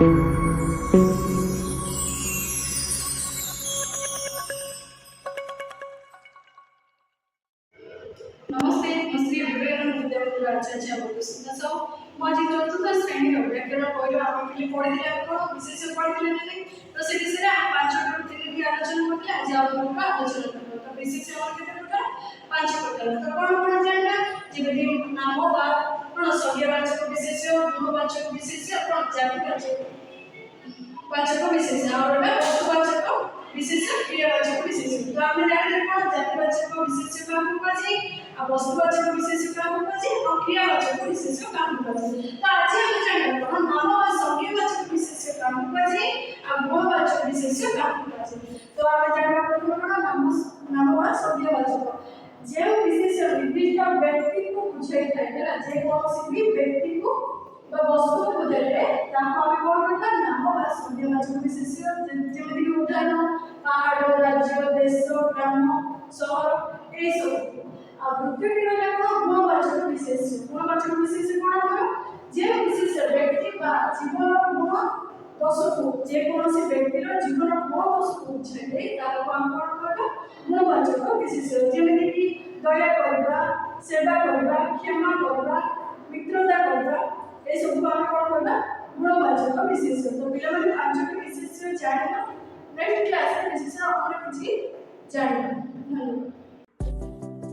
नमस्ते, मैं श्री विवेकानंद विद्यापीठ आचार्य बोलुछि सो माझी चतुर्थ श्रेणी व्याकरण पढ़ियो आपण पिले पढ़िले आपण विशेष पढ़िले नै तो से विषय रे पांच टॉपिक की आलोचना करते आज आपण आलोचना करबो तो विशेष और केते प्रकार पांच प्रकार तो कोन जानना जेबे नाम बा कोन संज्ञावाचक विशेष गुणवाचक विशेष और जातिवाचक वाचक विशेष और वस्तुवाचक विशेष क्रियावाचक विशेष तो आमे जानले कोन जातिवाचक विशेष का होकाजी आ वस्तुवाचक विशेष का होकाजी और क्रियावाचक विशेष का होकाजी तो आज हम जानले कोन नाम और संज्ञावाचक विशेष का होकाजी आ गुणवाचक विशेष का होकाजी तो आमे जानले कोन नाम और संज्ञावाचक जे विशेष निर्दिष्ट व्यक्ति को बुझाई थाए है जे कोनोसी भी व्यक्ति को वस्तु को देले ताको आमे कोन करता नाम बा संज्ञावाचक विशेष जेमिति कि उदाहरण पहाड़ राज्य देश ग्राम शहर ए सब आ द्वितीय रे कोन गुणवाचक विशेष कोन हमर जे विशेष व्यक्ति बा जीवन गुण दोष को जे कोनोसी व्यक्ति रो जीवन गुण दोष को छे ताको आम कोन करता गुणवाचक विशेष जेमिति कि दया करबा सेवा करबा क्षमा करबा मित्रता करबा ए सब आम कोन करबा गुणवाचक विशेष तो पिला माने पांचटी विशेष जानिबा नेक्स्ट क्लास रे विशेष और किछि जानिबा धन्यवाद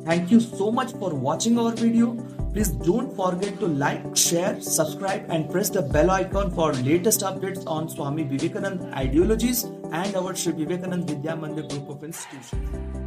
Thank you so much for watching our video. Please don't forget to like, share, subscribe and press the bell icon for latest updates on Swami Vivekananda ideologies and our Sri Vivekananda Vidya Mandir group of institutions.